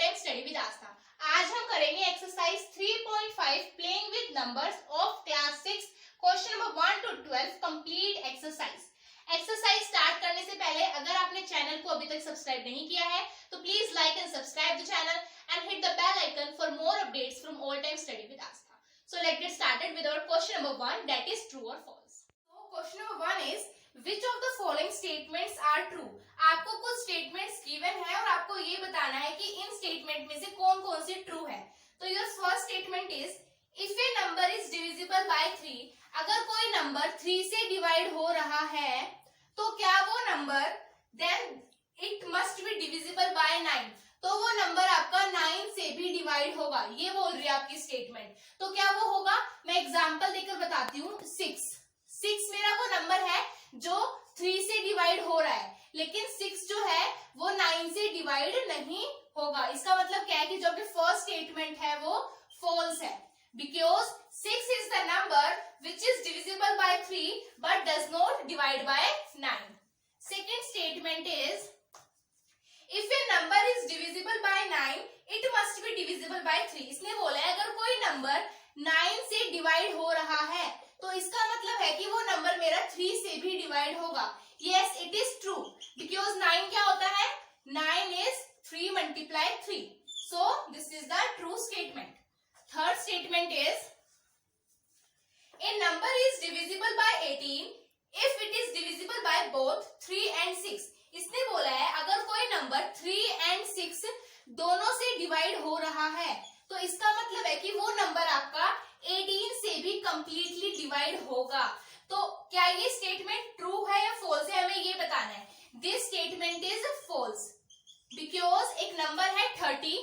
Time study with आस्था। आज हम करेंगे exercise 3.5 playing with numbers of class 6 question number 1 to 12 complete exercise. Exercise start करने से पहले अगर आपने चैनल को अभी तक सब्सक्राइब नहीं किया है तो please like and subscribe the channel and hit the bell icon for more updates from all time study with Astha. So let's get started with our question number 1, that is true और false. So question number 1 is Which of the following statements are true? आपको कुछ statements given है और आपको ये बताना है कि इन स्टेटमेंट में से कौन कौन सी ट्रू है। तो your first statement is if A number is divisible by 3, अगर कोई नंबर 3 से डिवाइड हो रहा है तो क्या वो number then it must be divisible by 9, तो वो नंबर आपका 9 से भी डिवाइड होगा। ये बोल रही है आपकी स्टेटमेंट। तो क्या वो होगा, मैं एग्जांपल देकर बताती हूँ। 6 मेरा वो नंबर है जो 3 से डिवाइड हो रहा है, लेकिन 6 जो है वो 9 से डिवाइड नहीं होगा। इसका मतलब क्या है कि जो फर्स्ट स्टेटमेंट है वो फॉल्स है, because 6 is the number which is divisible by 3 but does not divide bye 9। Second statement is if A number is divisible by 9 it must be divisible by 3। इसने बोला है अगर कोई नंबर 9 से divide हो रहा है तो इसका मतलब है कि वो नंबर मेरा 3 से भी डिवाइड होगा। Yes it is true, because 9 क्या होता है, 9 is 3 multiply 3, so this is the true statement. Third statement is a number is divisible bye 18 if it is divisible by both 3 and 6। इसने बोला है अगर कोई नंबर 3 and 6 दोनों से डिवाइड हो रहा है तो इसका मतलब है कि वो नंबर आपका 18 से भी कंप्लीटली डिवाइड होगा। तो क्या ये स्टेटमेंट ट्रू है या फॉल्स है, हमें ये बताना है। This statement is false, because एक नंबर है 30,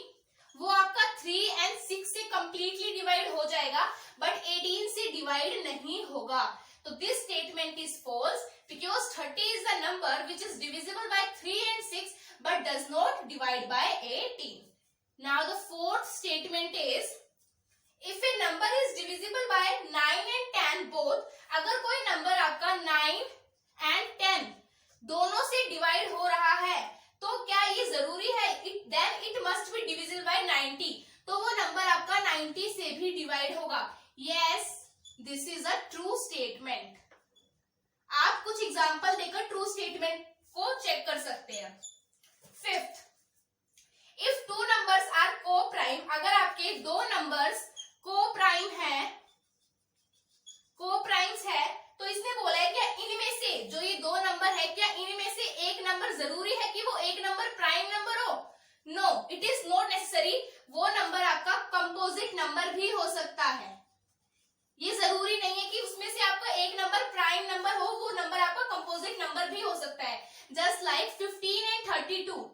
वो आपका 3 and 6 से कंप्लीटली डिवाइड हो जाएगा बट 18 से डिवाइड नहीं होगा। तो this statement is false because 30 is the number which is divisible by 3 and 6 but does not divide by 18। Now the fourth statement is if a number is divisible by 9 and 10 both, अगर कोई number आपका 9 and 10 दोनों से divide हो रहा है तो क्या ये जरूरी है then it must be divisible by 90, तो वो नंबर आपका 90 से भी डिवाइड होगा। Yes, this is a true statement। आप कुछ एग्जांपल देकर ट्रू स्टेटमेंट को चेक कर सकते हैं। Fifth, if two numbers are coprime, अगर आपके दो नंबर्स को प्राइम है, को प्राइम्स है, तो इसने बोला है क्या इनमें से जो ये दो नंबर है क्या इनमें से एक नंबर जरूरी है कि वो एक नंबर प्राइम नंबर हो? No, it is not necessary. वो नंबर आपका कंपोजिट नंबर भी हो सकता है। ये जरूरी नहीं है कि उसमें से आपका एक नंबर प्राइम नंबर हो, वो नंबर आपका कंपोजिट नंबर भी हो सकता है। Just like 15 and 32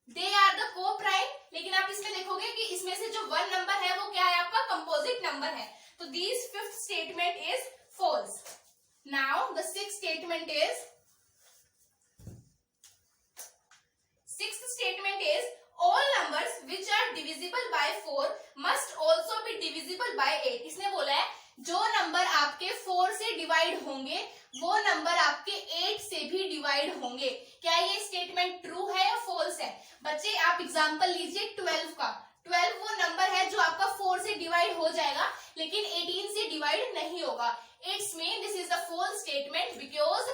they are the coprime, लेकिन आप इसमें देखोगे कि इसमें से जो वन नंबर है वो क्या है आपका कंपोजिट नंबर है। तो this fifth statement is false. Now the sixth statement is all numbers which are divisible by 4 must also be divisible by 8। इसने बोला है जो नंबर आपके 4 से डिवाइड होंगे वो नंबर आपके 8 से भी डिवाइड होंगे। क्या ये स्टेटमेंट ट्रू है या फॉल्स है? बच्चे आप एग्जांपल लीजिए 12 का। 12 वो नंबर है जो आपका 4 से डिवाइड हो जाएगा लेकिन 18 से डिवाइड नहीं होगा। It's mean this is the false statement because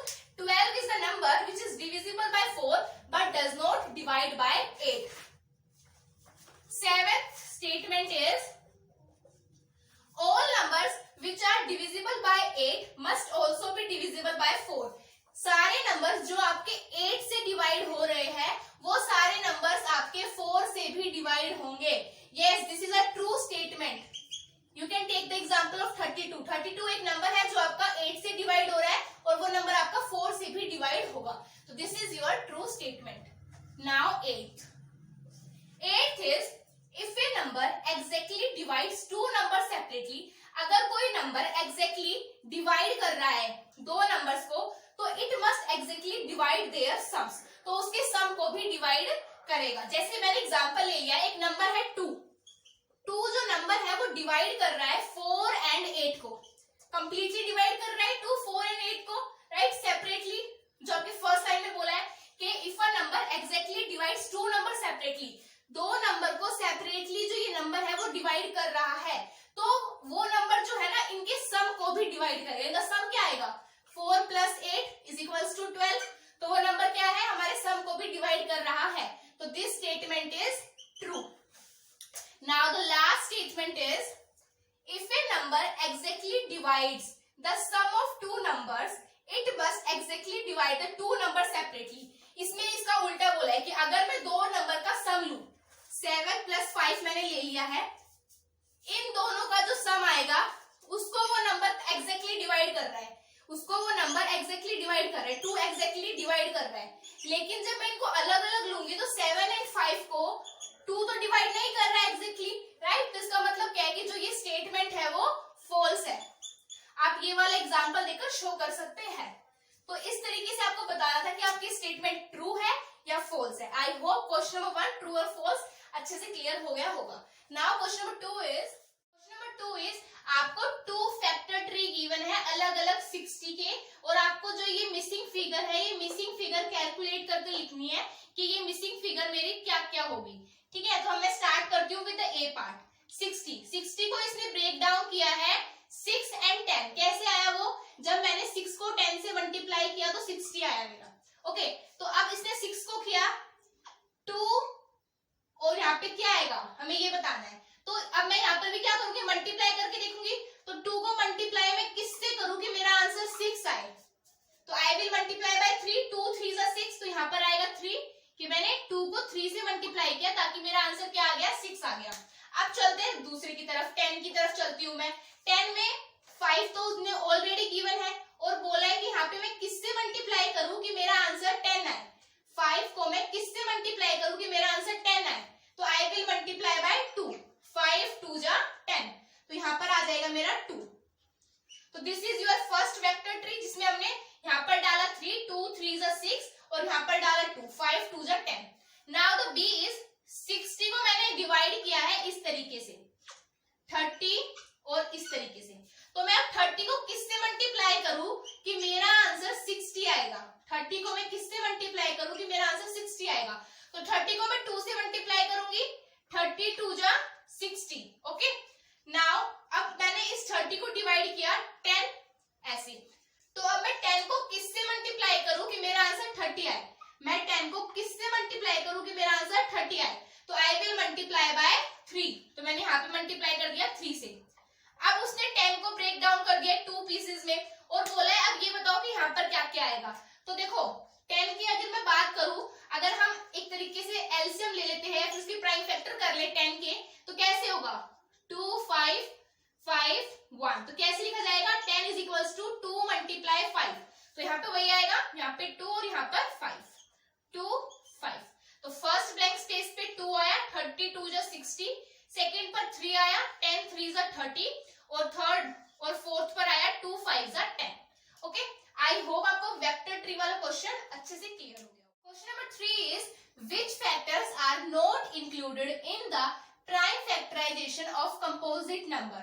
12 is the number which is divisible by 4 but does not divide by 8। Seventh statement is all numbers which are divisible by 8 must also be divisible by 4। सारे numbers जो आपके 8 से divide हो रहे हैं वो सारे numbers आपके 4 से भी डिवाइड होंगे। Yes, this is a true statement। You can take the example of 32। 32 एक नंबर है जो आपका 8 से डिवाइड हो रहा है और वो नंबर आपका 4 से भी डिवाइड होगा। तो this is your true statement। Now eighth is if a number exactly divides two numbers separately, अगर कोई नंबर exactly divide कर रहा है दो नंबर्स को तो it must exactly divide their sums, तो उसके सम को भी डिवाइड करेगा। जैसे मैंने एग्जांपल ले लिया, एक नंबर है 2 जो नंबर है वो डिवाइड कर रहा है 4 and 8 को, कंप्लीटली डिवाइड कर रहा है 2 4 and 8 को, राइट, सेपरेटली। जो आपके फर्स्ट लाइन में बोला है कि if a number exactly divides two numbers separately, दो नंबर है वो डिवाइड कर रहा है, तो वो नंबर जो है ना इनके सम को भी डिवाइड करेगा। इनका सम क्या आएगा, 4 + 8 = 12। तो वो नंबर क्या है, हमारे सम को भी डिवाइड कर रहा है। तो this statement is true. Now the last statement is, if a number exactly divides the sum of two numbers, it must exactly divide the two numbers separately. इसमें इसका उल्टा बोला है कि अगर मैं दो नंबर का सम लूं, 7 + 5 मैंने ले लिया है, इन दोनों का जो सम आएगा उसको वो नंबर एग्जैक्टली डिवाइड कर रहा है, उसको वो नंबर एग्जैक्टली डिवाइड कर रहा है, 2 एग्जैक्टली डिवाइड कर रहा है। लेकिन जब मैं इनको अलग अलग लूंगी तो 7 और 5 को 2 तो डिवाइड नहीं कर रहा है एग्जैक्टली, राइट। तो इसका मतलब क्या है कि जो ये स्टेटमेंट है वो फॉल्स है। आप ये वाला एग्जांपल देकर शो कर सकते हैं। तो इस तरीके से आपको बताया था कि आपकी स्टेटमेंट ट्रू है या फॉल्स है। I hope question number 1 true और फॉल्स अच्छे से क्लियर हो गया होगा। नाउ क्वेश्चन नंबर 2 इज आपको 2 फैक्टर ट्री गिवन है अलग अलग 60 के, और आपको जो ये मिसिंग फिगर है, ये मिसिंग फिगर कैलकुलेट करके लिखनी है कि ये मिसिंग फिगर मेरी क्या क्या होगी। ठीक है, तो मैं स्टार्ट करती हूँ विद द ए पार्ट। 60 को इसने ब्रेक डाउन किया है 6 और 10। कैसे आया वो, जब मैंने 6 को 10 से मल्टीप्लाई किया तो 60 आया मेरा। ओके, तो अब इसने 6 को किया 2 और यहाँ पे क्या आएगा हमें ये बताना है। तो अब मैं यहाँ पर भी क्या करूंगी, मल्टीप्लाई करके देखूंगी। तो 2 को मल्टीप्लाई मैं किससे करूं कि मेरा आंसर 6 आए। तो आई विल मल्टीप्लाई बाय 3, 2 3 6, तो यहाँ पर आएगा 3 कि मैंने 2 को 3 से मल्टीप्लाई किया ताकि मेरा आंसर क्या आ गया, 6 आ गया। अब चलते हैं दूसरे की तरफ, 10 की तरफ चलती हूँ मैं। 10 में 5 तो उसने ऑलरेडी गिवन है और बोला है कि यहाँ पे मैं किससे मल्टीप्लाई करूं कि मेरा आंसर 10 आए। 5 को मैं किससे मल्टीप्लाई करूं कि मेरा आंसर 10 आए। तो आई विल मल्टीप्लाई बाय 2, 5 2 जा 10, तो यहाँ पर आ जाएगा मेरा 2। तो this is your first vector tree जिसमें हमने यहाँ पर डाला 3, 2 3 6 और यहाँ पर डाला 2, 5 2 जा 10। नाउ द बी इज 60 को मैंने डिवाइड किया है इस तरीके से 30 और इस तरीके से। तो मैं अब 30 को किससे मल्टीप्लाई करूं कि मेरा आंसर 60 आएगा। 30 को मैं किससे मल्टीप्लाई करूं कि मेरा आंसर 60 आएगा। तो 30 को मैं 2 से मल्टीप्लाई करूंगी, 30 2 जा 60। ओके, नाउ अब मैंने इस 30 को डिवाइड किया 10 ऐसे। तो अब मैं 10 को किससे मल्टीप्लाई करूं कि मेरा आंसर 30 आए। मैं 10 को किससे मल्टीप्लाई करूं कि मेरा आंसर 30 आए। तो आई विल मल्टीप्लाई बाय 3, तो मैंने यहाँ पे मल्टीप्लाई कर दिया 3 से। अब उसने 10 को ब्रेक डाउन कर दिया 2 पीसेस में और बोला है अब ये बताओ कि यहाँ पर क्या क्या आएगा। तो देखो 10 की अगर मैं बात करूं, अगर हम एक तरीके से एलसीएम ले लेते हैं फिर उसकी प्राइम फैक्टर कर ले 10 के, तो कैसे होगा 2 5 5 1। तो कैसे लिखा जाएगा 10 = 2 × 5। तो यहाँ पे वही आएगा, यहाँ पे 2 और यहाँ पर 5, 2 5। तो फर्स्ट ब्लैंक स्पेस पे 2 आया, 30 2 जा 60, सेकेंड पर 3 आया, 10 3 जा 30 और थर्ड और फोर्थ पर आया 2 5 जा 10। ओके, आई होप आपको वेक्टर ट्री वाला क्वेश्चन अच्छे से क्लियर हो गया। Question number 3 is which factors are not included in the prime factorization of composite number.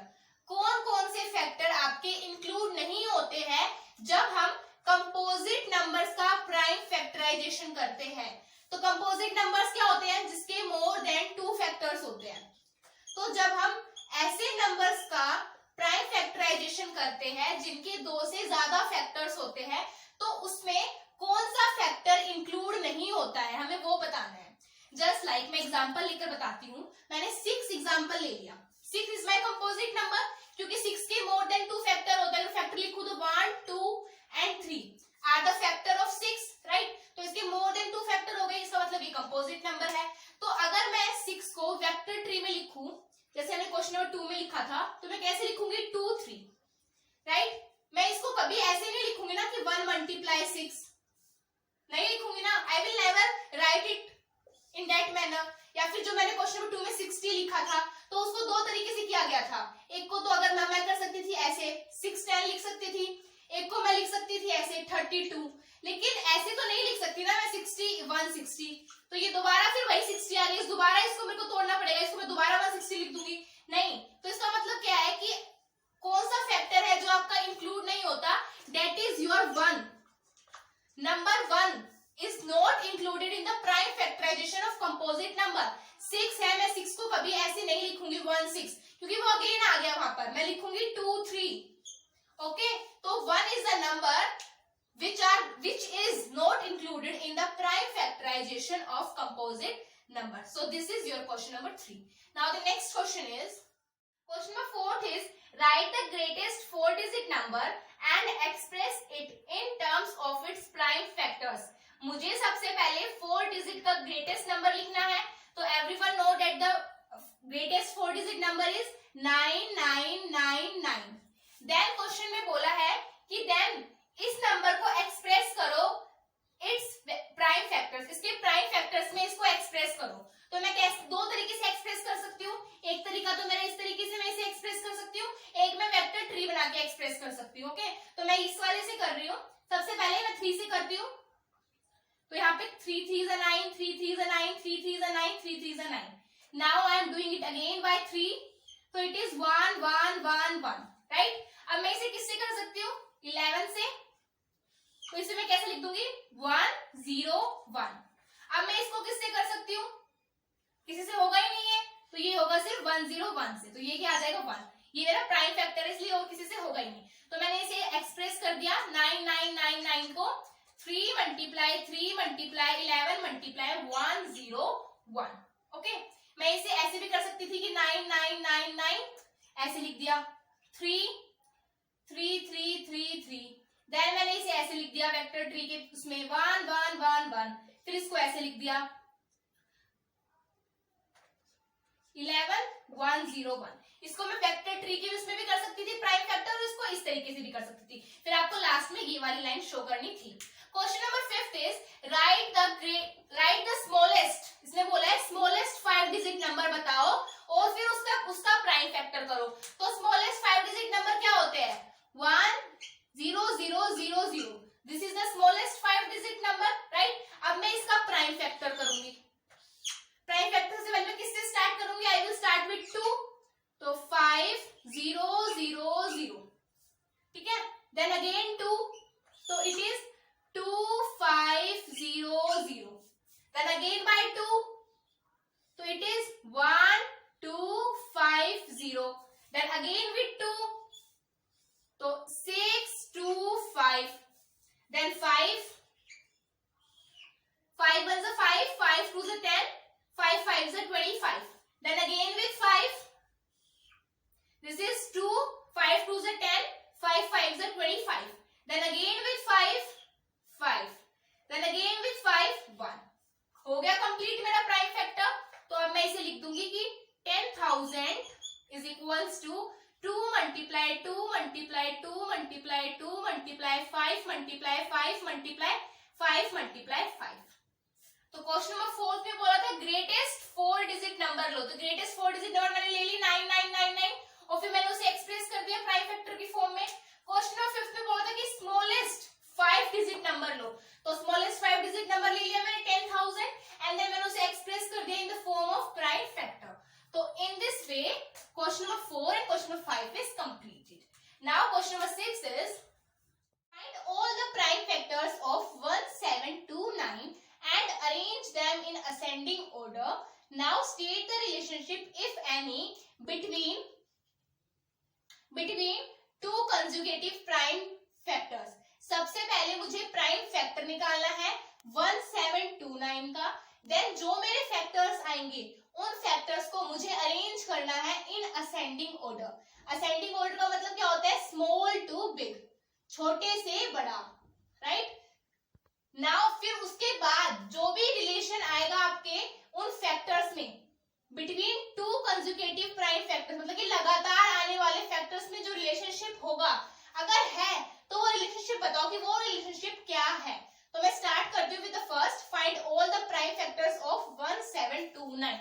कौन कौन से फैक्टर आपके इंक्लूड नहीं होते हैं जब हम कंपोजिट नंबर्स का प्राइम फैक्टराइजेशन करते हैं। तो कंपोजिट नंबर्स क्या होते हैं, जिसके मोर देन 2 फैक्टर्स होते हैं। तो जब हम ऐसे नंबर्स का प्राइम फैक्टराइजेशन करते हैं जिनके 2 से ज्यादा फैक्टर्स होते हैं, तो उसमें कौन सा फैक्टर इंक्लूड नहीं होता है, हमें वो बताना है। जस्ट लाइक मैं एग्जांपल लेकर बताती हूँ। मैंने 6 एग्जांपल ले लिया। 6 इज माय कंपोजिट नंबर, क्योंकि 6 के मोर देन 2 फैक्टर होता है। फैक्टर लिखूं तो 1 2 and 3 are the factor of 6, right. तो इसके मोर देन 2 फैक्टर हो गए, इसका मतलब ये कंपोजिट नंबर है। तो अगर मैं 6 को वेक्टर ट्री में लिखूं, जैसे हमने क्वेश्चन नंबर 2 में लिखा था, तो मैं कैसे लिखूंगी 2 3, राइट। मैं इसको कभी ऐसे नहीं लिखूंगी ना कि 1 × 6, नहीं लिखूंगी ना। I will never write it in that manner. या फिर जो मैंने क्वेश्चन नंबर 2 में 60 लिखा था, तो उसको 2 तरीके से किया गया था। एक को तो अगर मैं कर सकती थी ऐसे 6 10 लिख सकती थी, एक को मैं लिख सकती थी ऐसे 32, लेकिन ऐसे तो नहीं लिख सकती ना मैं 60 160। तो ये दोबारा फिर वही 60 आ गई, दोबारा इसको मेरे को तोड़ना पड़ेगा, इसको मैं दोबारा 160 लिख दूंगी, नहीं। तो इसका मतलब क्या है कि कौन सा फैक्टर है जो आपका इंक्लूड नहीं होता, that is your 1। Number 1 is not included in the prime factorization of composite number. 6 है, मैं 6 को कभी ऐसे नहीं लिखूंगी 1 6, क्योंकि वो अगेन आ गया वहां पर, मैं लिखूंगी 2 3। ओके, तो 1 is the number which is not included in the prime factorization of composite number. So this is your question number 3. Now the next question number 4 is write the greatest 4-digit number and express it in terms of its prime factors. मुझे सबसे पहले 4 digit का greatest number लिखना है, तो everyone know that the greatest 4 digit number is 9999। Then question में बोला है कि देन इस नंबर को एक्सप्रेस करो इट्स प्राइम फैक्टर्स, इसके प्राइम फैक्टर्स में इसको एक्सप्रेस करो। तो मैं कैसे, दो तरीके से एक्सप्रेस कर सकती हूँ। एक तरीका तो मेरा इस तरीके से मैं इसे एक्सप्रेस कर सकती हूँ, एक मैं वेक्टर ट्री बना के एक्सप्रेस कर सकती हूँ। ओके, तो मैं इस वाले से कर रही हूँ। सबसे पहले मैं 3 से करती हूँ, तो यहाँ पे 3 3 is 9, 3 3 is 9, 3 3 is 9, 3 3 is 9। Now I am doing it again by 3, so it is 1 1 1 1, right? अब मैं इसे किससे कर सकती हूँ? 11 से, तो इसे मैं कैसे लिख दूंगी? 1 0 1। अब मैं इसको किससे कर सकती हूँ? किसी से होगा ही नहीं है, तो ये होगा सिर्फ 1 0 1 से, तो ये क्या आ जाएगा 1। ये मेरा प्राइम फैक्टर है, इसलिए और किसी से होगा ही नहीं। तो मैंने इसे एक्सप्रेस कर दिया 9999 को 3 मल्टीप्लाई 3 मल्टीप्लाई 11 मल्टीप्लाई 1 0 1। ओके, मैं इसे ऐसे भी कर सकती थी कि 9999 ऐसे लिख दिया, 3 3 3 3 3। देन मैंने इसे ऐसे लिख दिया वेक्टर ट्री के उसमें 1 1 1 1, फिर इसको ऐसे लिख दिया 11 1 0 1। इसको मैं वेक्टर ट्री के उसमें भी कर सकती थी प्राइम फैक्टर, और इसको इस तरीके से भी कर सकती थी। फिर आपको लास्ट में ये वाली लाइन शो करनी थी। Question number 5 is right the smallest, इसने बोला है स्मॉलेस्ट 5 डिजिट नंबर बताओ और फिर उसका प्राइम फैक्टर करो। तो स्मॉलेस्ट 5 डिजिट नंबर क्या होते हैं? 1 0 0 0 0, this is the smallest 5 digit number, right? अब मैं इसका प्राइम फैक्टर करूंगी। प्राइम फैक्टर से मैं किससे स्टार्ट करूंगी? आई विल स्टार्ट विथ 2, तो 5 0 0 0, ठीक है। देन अगेन 2, तो it is 2 5 0 0। Then again by 2, तो it is 1 2 5 0। Then again with 2, तो 6 2 5। Then 5 5 1 is 5, 5 2 is 10, 5 5 is 25। Then again with 5, this is 2, 5 2 is 10, 5 5 is 25। Then again with 5 5, then again with 5 1। हो गया complete मेरा prime factor. तो अब मैं इसे लिख दूंगी कि 10,000 is equals to 2 multiply 2 multiply 2 multiply 2 multiply 5 multiply 5 multiply 5 multiply 5। तो क्वेश्चन नंबर 4 में बोला था ग्रेटेस्ट 4 डिजिट नंबर लो, तो ग्रेटेस्ट 4 डिजिट नंबर मैंने ले ली 9999, और फिर मैंने उसे एक्सप्रेस कर दिया प्राइम फैक्टर की फॉर्म में। क्वेश्चन नंबर 5 में बोला था कि स्मॉलेस्ट 5 डिजिट नंबर लो, तो स्मॉलेस्ट 5 डिजिट नंबर ले लिया मैंने 10,000, एंड देन मैंने उसे एक्सप्रेस कर दिया in the form of prime factor. तो in this way question number 4 and question number 5 is completed. Now question number 6 is find all the prime factors of 1729 and arrange them in ascending order. Now state the relationship, if any, between two consecutive prime factors. सबसे पहले मुझे prime factor निकालना है 1729 का। Then जो मेरे factors आएंगे उन फैक्टर्स को मुझे अरेंज करना है in ascending order. Ascending order का मतलब क्या होता है? स्मॉल टू बिग, छोटे से बड़ा, राइट? नाउ फिर उसके बाद जो भी रिलेशन आएगा आपके उन फैक्टर्स में between two consecutive prime factors, मतलब कि लगातार आने वाले फैक्टर्स में जो रिलेशनशिप होगा, अगर है तो वो रिलेशनशिप बताओ कि वो रिलेशनशिप क्या है। तो मैं स्टार्ट करती हूँ with the first, find all the prime factors of 1729।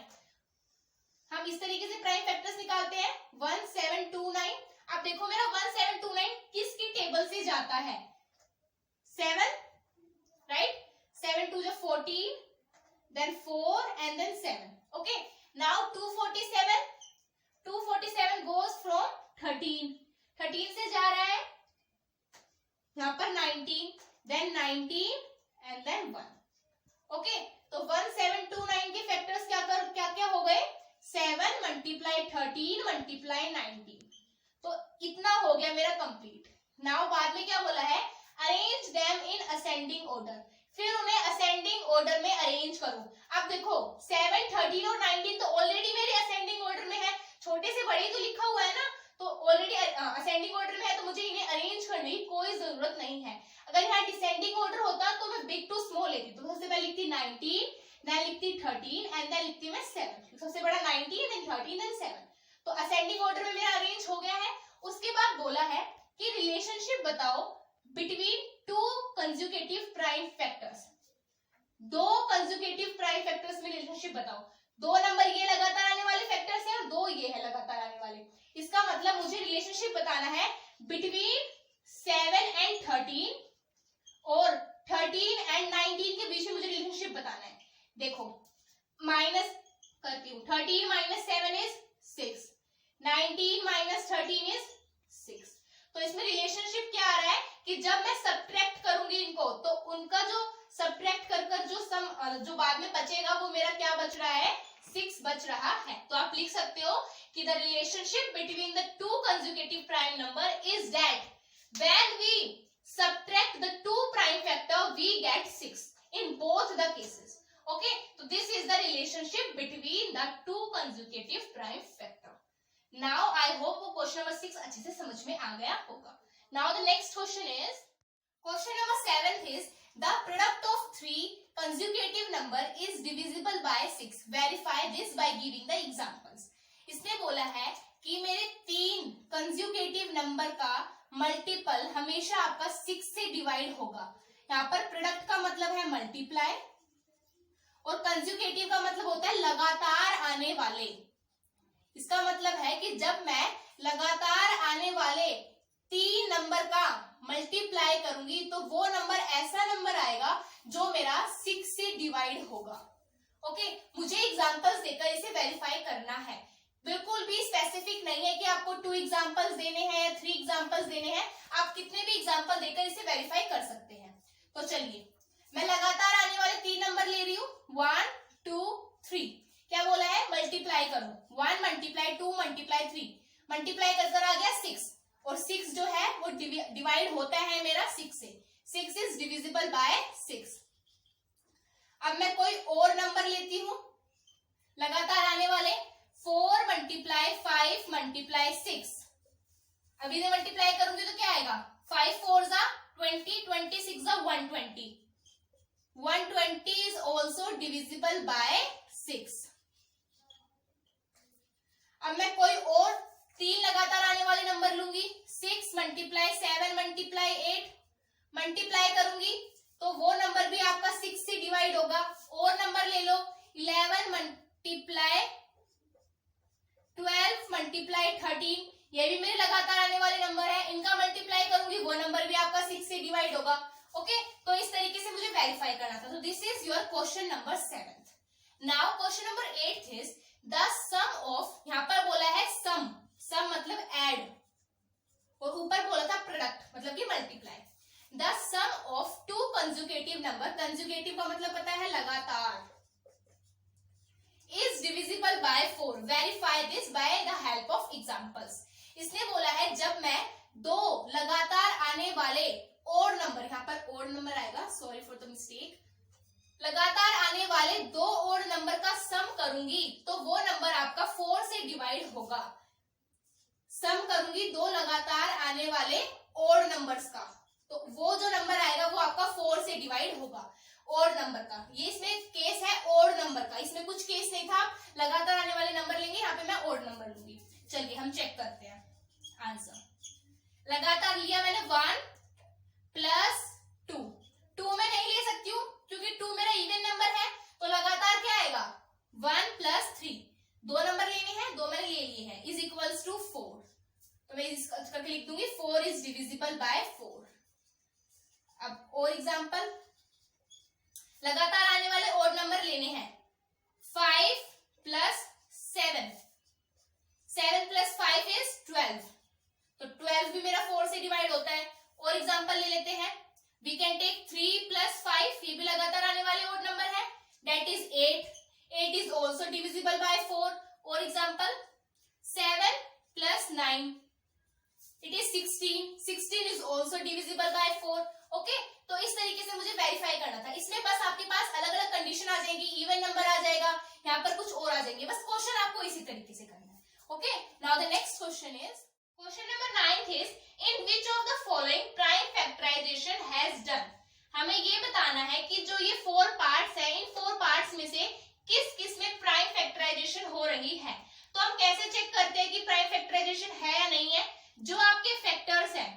हम इस तरीके से प्राइम फैक्टर्स निकालते हैं 1729। अब देखो मेरा 1729 किसकी टेबल से जाता है? 7, right? 7 2 is 14, then 4 and then 7. Okay. Now 247 goes from 13 से जा रहा है यहाँ पर 19, then 19 and then 1. Okay. तो 1729 के फैक्टर्स क्या हो मल्टीप्लाई 19। तो इतना हो गया मेरा कंप्लीट। नाउ बाद में क्या बोला है, arrange them in ascending order, फिर उन्हें असेंडिंग ऑर्डर में अरेंज करो। अब देखो 7, 13 और 19 तो ऑलरेडी मेरे असेंडिंग ऑर्डर में है, छोटे से बड़े तो लिखा हुआ है ना, तो ऑलरेडी असेंडिंग ऑर्डर में है, तो मुझे इन्हें अरेंज करने की कोई जरूरत नहीं है। अगर यहाँ डिसेंडिंग ऑर्डर होता तो मैं बिग टू स्मॉल लेती, तो सबसे पहले लिखती 19, देन लिखती 13 एंड देन लिखती मैं 7, सबसे बड़ा 19 देन 13 देन 7। तो असेंडिंग ऑर्डर में मेरा अरेंज हो गया है। उसके बाद बोला है कि रिलेशनशिप बताओ between two consecutive prime factors, दो कंसेक्यूटिव प्राइम फैक्टर्स में रिलेशनशिप बताओ। दो नंबर ये लगातार आने वाले फैक्टर्स हैं और दो ये है लगातार आने वाले। इसका मतलब मुझे रिलेशनशिप बताना है बिटवीन 7 एंड 13 और 13 एंड 19 के बीच में मुझे रिलेशनशिप बताना है। देखो माइनस करती हूँ, 13 माइनस 7 इज 6, 19 माइनस 13 इज 6। तो इसमें रिलेशनशिप क्या आ रहा है कि जब मैं सब्ट्रैक्ट करूंगी इनको, तो उनका जो सब्ट्रैक्ट कर जो सम जो बाद में बचेगा वो मेरा क्या बच रहा है, 6 बच रहा है। तो आप लिख सकते हो कि the relationship between the two consecutive prime number is that when we subtract the two prime factor we get 6 in both the cases. Okay, so this is the relationship between the two consecutive prime factor. Now I hope वो question number 6 अच्छे से समझ में आ गया होगा। Now the next question number 7 is the product of three consecutive number is divisible by 6. Verify this by giving the examples. इसने बोला है कि मेरे तीन कंसेक्यूटिव नंबर का मल्टीपल हमेशा आपका 6 से डिवाइड होगा। यहाँ पर प्रोडक्ट का मतलब है मल्टीप्लाई और कंसेक्यूटिव का मतलब होता है लगातार आने वाले। इसका मतलब है कि जब मैं लगातार आने वाले तीन नंबर का मल्टीप्लाई करूंगी तो वो नंबर ऐसा नंबर आएगा जो मेरा 6 से डिवाइड होगा। ओके, मुझे एग्जांपल्स देकर इसे वेरीफाई करना है। बिल्कुल भी स्पेसिफिक नहीं है कि आपको 2 एग्जांपल्स देने हैं या 3 एग्जांपल्स देने हैं, आप कितने भी एग्जांपल देकर इसे वेरीफाई कर सकते हैं। तो चलिए मैं लगातार आने वाले 3 नंबर ले रही हूँ, 1 2 3। क्या बोला है, मल्टीप्लाई करो, 1 मल्टीप्लाई 2 मल्टीप्लाई 3, मल्टीप्लाई कर आ गया 6 और 6 जो है वो डिवाइड होता है मेरा 6 से, 6 इज डिविजिबल बाय 6। अब मैं कोई और नंबर लेती हूं लगातार आने वाले, 4 मल्टीप्लाई 5 मल्टीप्लाई 6। अभी से मल्टीप्लाई करूंगी तो क्या आएगा, 5 4 जा 20, 26 जा 120, 120 is also divisible by 6। अब मैं कोई और 3 लगातार आने वाले नंबर लूंगी, 6 मल्टीप्लाई 7 मल्टीप्लाई 8, मल्टीप्लाई करूंगी तो वो नंबर भी आपका 6 से डिवाइड होगा। और नंबर ले लो, 11 मल्टीप्लाई 12 मल्टीप्लाई 13, ये भी मेरे लगातार आने वाले नंबर है, इनका मल्टीप्लाई करूंगी वो नंबर भी आपका 6 से डिवाइड होगा। ओके, तो इस तरीके से मुझे वेरीफाई करना था। तो this is your question number 7। Now question number 8 is the sum of, यहाँ पर बोला है सम, सम मतलब ऐड और ऊपर बोला था प्रोडक्ट मतलब कि multiply. The sum of two consecutive number, consecutive का मतलब पता है लगातार, is divisible by 4. Verify this by the help of examples. इसने बोला है जब मैं दो लगातार आने वाले ओड नंबर, यहाँ पर ओड नंबर आएगा, सॉरी फॉर द मिस्टेक, लगातार आने वाले दो ओड नंबर का सम करूंगी तो वो नंबर आपका 4 से डिवाइड होगा। सम करूंगी दो लगातार आने वाले ओड नंबर्स का तो वो जो नंबर आएगा वो आपका 4 से डिवाइड होगा। ओड नंबर का, ये इसमें केस है ओड नंबर का, इसमें कुछ केस नहीं था, लगातार आने वाले नंबर लेंगे, यहाँ पे मैं ओड नंबर लूंगी। चलिए हम चेक करते हैं आंसर। लगातार लिया मैंने 1 प्लस 2, 2 मैं नहीं ले सकती हूँ क्योंकि 2 मेरा इवन नंबर है, तो लगातार क्या आएगा 1 प्लस 3, दो नंबर लेने हैं, दो मैंने ले लिए हैं, इज इक्वल्स टू 4। तो मैं इसका लिख दूंगी 4 इज डिविजिबल बाय 4। अब और एग्जाम्पल, लगातार आने वाले ओड नंबर लेने हैं, 5 प्लस 7, 7 प्लस 5 इज 12, तो 12 भी मेरा 4 से डिवाइड होता है। और एग्जांपल ले लेते हैं, वी कैन टेक 3 प्लस 5, ये भी लगातार आने वाले ओड नंबर है, that is 8, 8 is also divisible by 4। और example 7 plus 9, it is 16. 16 is also divisible by 4. Okay, तो इस तरीके से मुझे वेरीफाई करना था. इसमें बस आपके पास अलग अलग कंडीशन आ जाएंगी, इवन नंबर आ जाएगा, यहाँ पर कुछ और आ जाएंगे. बस क्वेश्चन आपको इसी तरीके से करना है. Okay, now the next question is, question number 9 is, in which of the following prime factorization has done. हमें ये बताना है कि जो ये 4 पार्ट्स है, इन 4 पार्ट्स में से किस किस में प्राइम फैक्टराइजेशन हो रही है. तो हम कैसे चेक करते हैं कि प्राइम फैक्टराइजेशन है या नहीं है. जो आपके फैक्टर्स हैं,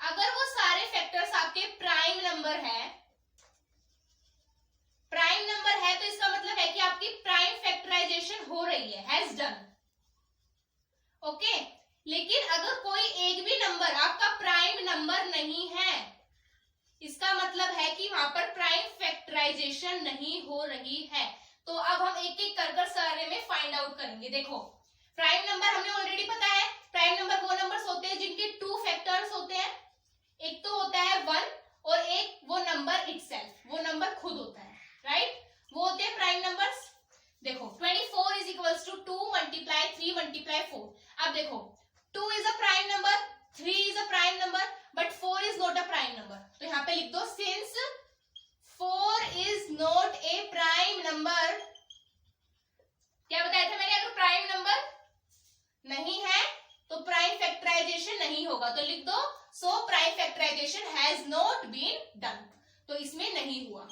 अगर वो सारे फैक्टर्स आपके प्राइम नंबर है, प्राइम नंबर है, तो इसका मतलब है कि आपकी प्राइम फैक्टराइजेशन हो रही है, हैज डन. ओके, लेकिन अगर कोई एक भी नंबर आपका प्राइम नंबर नहीं है, इसका मतलब है कि वहां पर प्राइम फैक्टराइजेशन नहीं हो रही है. तो अब हम एक एक कर सारे में फाइंड आउट करेंगे. देखो, प्राइम नंबर हमें ऑलरेडी पता है. प्राइम नंबर वो नंबर्स होते हैं जिनके 2 फैक्टर्स होते हैं. एक तो होता है 1 और एक वो नंबर इटसेल्फ, वो नंबर खुद होता है, राइट. वो होते हैं प्राइम नंबर्स. देखो 24 is equals to 2 multiply 3 multiply 4. अब देखो 2 is a prime number, 3 is a prime number, but 4 is not a prime number. तो यहाँ पे लिख दो, since 4 is not a prime number. क्या बताया था मैंने, अगर प्राइम नंबर नहीं है तो प्राइम फैक्टराइजेशन नहीं होगा. तो लिख दो, so prime factorization has not been done. तो इसमें नहीं हुआ.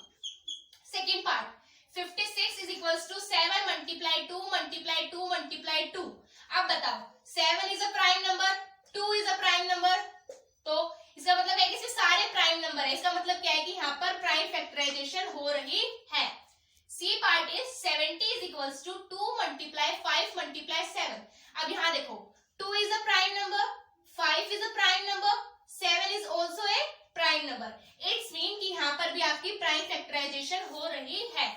Second part, 56 is equals to 7 multiply 2 multiply 2 multiply 2. अब बताओ, 7 is a prime number, 2 is a prime number. तो इसका मतलब है कि इसमें सारे प्राइम नंबर है. इसका मतलब क्या है कि यहाँ पर प्राइम फैक्टराइजेशन हो रही है. C part is 70 is equals to 2 multiply 5 multiply 7. अब यहाँ देखो, 2 is a prime number, 5 is a prime number, 7 is also a prime number. It's mean कि यहाँ पर भी आपकी प्राइम फैक्टराइजेशन हो रही है.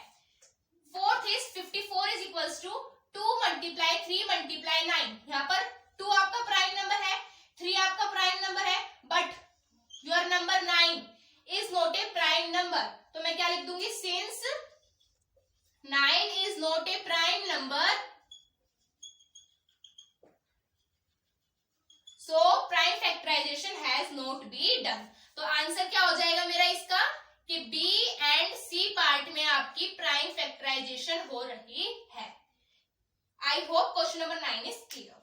Fourth is 54 is equals to 2 multiply 3 multiply 9. यहाँ पर 2 आपका प्राइम नंबर है, 3 आपका प्राइम नंबर है, but your number 9 is not a prime number. तो मैं क्या लिख दूंगी, since 9 is not a prime number, so prime factorization has not be done. तो आंसर क्या हो जाएगा मेरा इसका, कि बी एंड सी पार्ट में आपकी प्राइम फैक्टराइजेशन हो रही है. I hope question number 9 is clear.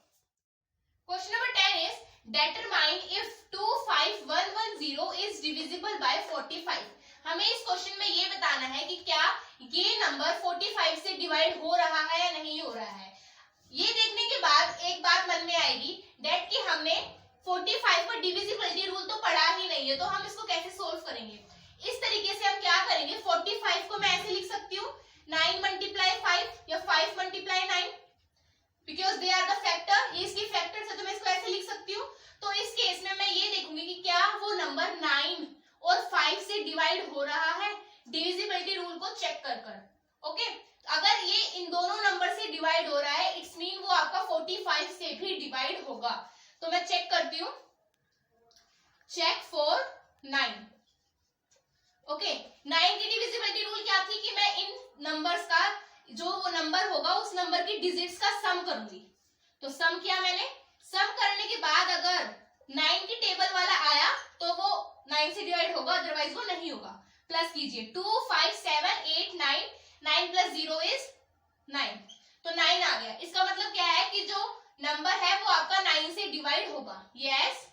Question number 10 is, determine if 25110 is divisible by 45. हमें इस क्वेश्चन में ये बताना है कि क्या ये नंबर 45 से डिवाइड हो रहा है या नहीं हो रहा है. ये देखने के बाद एक बात मन में आएगी, डेट कि हमने 45 पर डिविजिबिलिटी रूल तो पढ़ा ही नहीं है, तो हम इसको कैसे सोल्व करेंगे. इस तरीके से हम क्या करेंगे, 45 को मैं ऐसे लिख सकती हूँ 9 मल्टीप्लाई 5 या 5 multiply 9, because they are the factor. ये इसकी फैक्टर है, तो मैं इसको ऐसे लिख सकती हूँ. तो इस केस में मैं ये देखूंगी कि क्या वो नंबर 9 और 5 से डिवाइड हो रहा है, डिविजिबिलिटी रूल को चेक कर. ओके, अगर ये इन दोनों नंबर से डिवाइड हो रहा है, इट्स मीन वो आपका 45 से भी डिवाइड होगा. तो मैं चेक करती हूँ, चेक फॉर 9. ओके, 9 की डिविजिबिलिटी रूल क्या थी कि मैं इन नंबर्स का जो वो नंबर होगा उस नंबर की डिजिट्स का सम करूंगी. तो सम किया मैंने. सम करने के बाद अगर 9 की टेबल वाला आया तो वो 9 से डिवाइड होगा, अदरवाइज वो नहीं होगा. प्लस कीजिए, 2 5 7 8 9, 9 प्लस 0 इज 9. तो 9 आ गया. इसका मतलब क्या है कि जो नंबर है वो आपका 9 से डिवाइड होगा. Yes,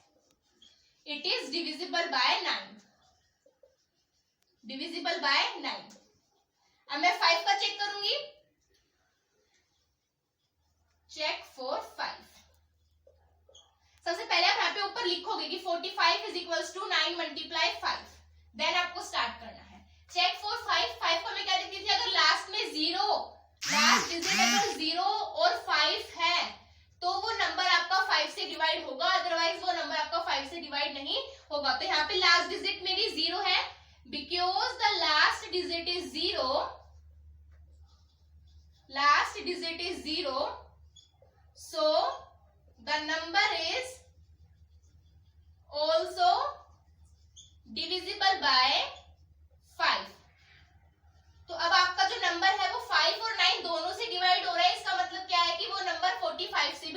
it is divisible by 9. Divisible by 9. अब मैं 5 का चेक करूंगी. Check for 5. सबसे पहले आप यहाँ पे ऊपर लिखोगे कि 45 is equals to 9 multiply 5. Then आपको स्टार्ट करना है. Check for 5. 5 को मैं क्या लिखती थी, अगर लास्ट में 0, लास्ट डिजिट अगर 0 और 5 है तो वो नंबर आपका 5 से डिवाइड होगा, अदरवाइज वो नंबर आपका 5 से डिवाइड नहीं होगा. तो यहाँ पे लास्ट डिजिट मेरी 0 है, because the last digit is 0. Last digit is 0, so the number is also divisible by 5. तो अब आपका जो नंबर है वो 5 और 9 दोनों से डिवाइड हो रहा है. इसका मतलब क्या है कि वो नंबर 45 से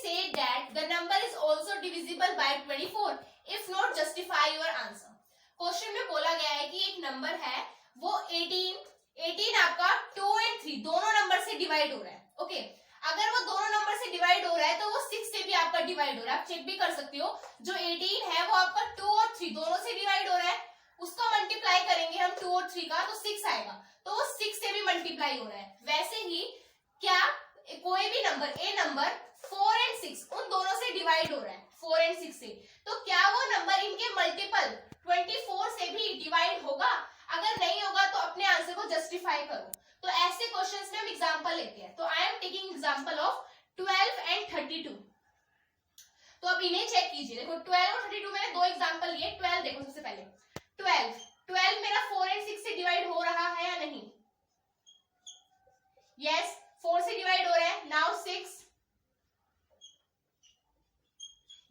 said that the number is also divisible by 24. If not, justify your answer. Question में बोला गया है कि एक नंबर है वो 18 आपका 2 और 3 दोनों नंबर से डिवाइड हो रहा है. ओके अगर वो दोनों नंबर से डिवाइड हो रहा है तो वो 6 से भी आपका डिवाइड हो रहा है. आप चेक भी कर सकते हो. जो 18 है वो आपका 2 और 3 दोनों से डिवाइड हो रहा है. उसका मल्टीप्लाई करेंगे हम 2 और 3 का तो 6 आएगा. तो वो 6 से भी मल्टीप्लाई हो रहा है. वैसे ही क्या कोई भी नंबर ए नंबर 4 और 6 उन दोनों से डिवाइड हो रहा है 4 और 6 से, तो क्या वो नंबर इनके मल्टीपल 24 से भी डिवाइड होगा? अगर नहीं होगा तो अपने आंसर को जस्टिफाई करो. तो ऐसे क्वेश्चंस में हम एग्जांपल लेते हैं. तो I am taking example of 12 and 32. तो अब इन्हें चेक कीजिए. देखो 12 और 32 मैंने दो एग्जांपल लिए. 12 देखो सबसे पहले 12 मेरा 4 और 6 से डिवाइड हो रहा है या नहीं? यस 4 से डिवाइड हो रहा है. नाउ 6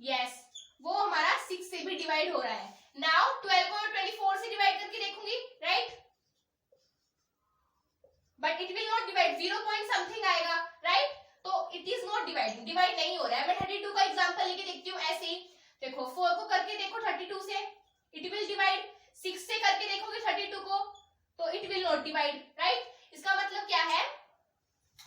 यस वो हमारा 6 से भी डिवाइड हो रहा है. नाउ 12 को मैं 24 से डिवाइड करके देखूंगी right, but it will not divide. 0 point something आएगा राइट. तो इट इज नॉट डिवाइड नहीं हो रहा है. मैं 32 का एग्जांपल लेके देखती हूँ. ऐसे ही देखो 4 को करके देखो 32 से इट विल डिवाइड. 6 से करके देखोगे 32 को तो it will not divide right. इसका मतलब क्या है?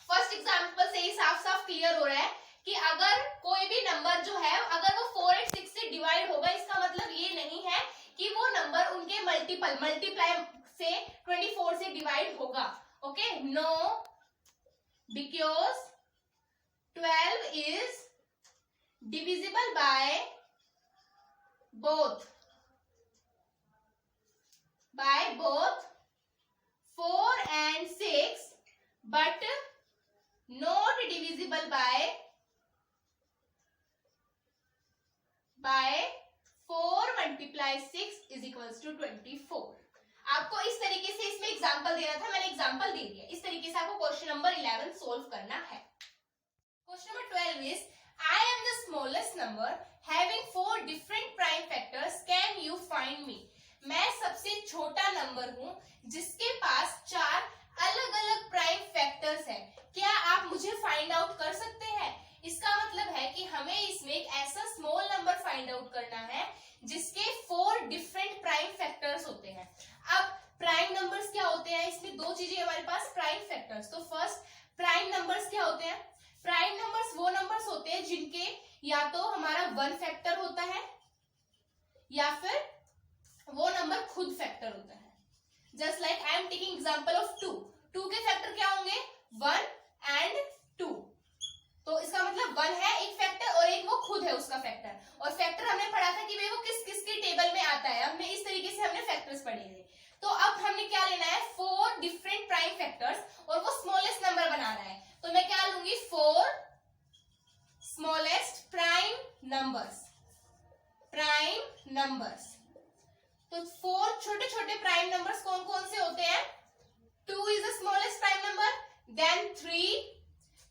फर्स्ट एग्जांपल से ही साफ साफ क्लियर हो रहा है कि अगर कोई भी नंबर जो है अगर वो 4 और 6 से डिवाइड होगा इसका मतलब ये नहीं है कि वो नंबर उनके मल्टीप्लाई से 24 से डिवाइड होगा. Okay no, because 12 is divisible by both 4 and 6 but not divisible by 4 multiply 6 is equals to 24. आपको इस तरीके से इसमें एग्जांपल देना था. मैंने एग्जांपल दे दिया. इस तरीके से आपको क्वेश्चन नंबर 11 सोल्व करना है. Question number 12 is I am the smallest number having 4 different prime factors. Can you find me? मैं सबसे छोटा नंबर हूं जिसके पास 4 अलग अलग प्राइम फैक्टर्स है. क्या आप मुझे फाइंड आउट कर सकते हैं? इसका मतलब है कि हमें इसमें एक ऐसा स्मॉल नंबर फाइंड आउट करना है जिसके 4 डिफरेंट प्राइम फैक्टर्स होते हैं. अब प्राइम नंबर्स क्या होते हैं? इसमें दो चीजें हमारे पास प्राइम फैक्टर्स. तो फर्स्ट प्राइम नंबर्स क्या होते हैं? प्राइम नंबर्स वो नंबर्स होते हैं जिनके या तो हमारा 1 फैक्टर होता है या फिर वो नंबर खुद फैक्टर होता है. Just like I am taking example of 2 के फैक्टर क्या होंगे? 1 एंड 2. तो इसका मतलब 1 है एक फैक्टर और एक वो खुद है उसका फैक्टर. और फैक्टर हमने पढ़ा था कि भाई वो किस किस की टेबल में आता है. हमने इस तरीके से हमने फैक्टर्स पढ़े थे. तो अब हमने क्या लेना है? 4 डिफरेंट प्राइम फैक्टर्स और वो स्मॉलेस्ट नंबर बना रहा है. तो मैं क्या लूंगी? 4 स्मॉलेस्ट प्राइम नंबर्स. तो 4 छोटे छोटे प्राइम नंबर्स कौन कौन से होते हैं? 2 is the smallest prime number, then 3,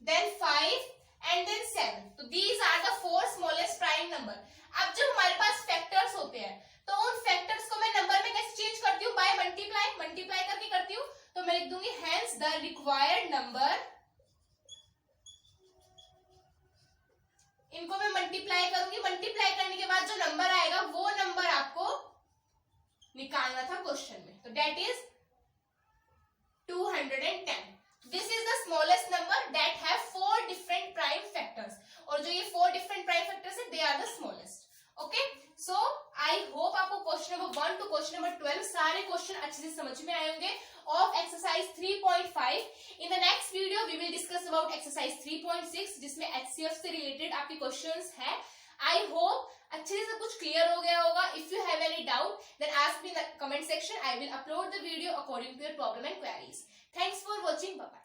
then 5 and then 7. तो these are the 4 smallest prime number. अब जब हमारे पास फैक्टर्स होते हैं तो उन फैक्टर्स को मैं नंबर में कैसे चेंज करती हूँ? बाय मल्टीप्लाई करके करती हूँ. तो मैं लिख दूंगी हेंस द रिक्वायर्ड नंबर. इनको मैं मल्टीप्लाई करूंगी. मल्टीप्लाई करने के बाद जो नंबर आएगा वो नंबर आपको निकालना था क्वेश्चन में. तो that is 210. This is the smallest number that have 4 different prime factors. और जो ये 4 डिफरेंट प्राइम फैक्टर्स है they are the smallest. Okay so I hope आपको question number 1 to question number 12 सारे क्वेश्चन अच्छे से समझ में आए होंगे of exercise 3.5. In the next video we will discuss about exercise 3.6 जिसमें एचसीएफ से रिलेटेड आपके क्वेश्चंस हैं. आई होप अच्छे से सब कुछ क्लियर हो गया होगा. If you have any doubt then ask me in the comment section. I will upload the video according to your problem and queries. Thanks for watching. Bye bye.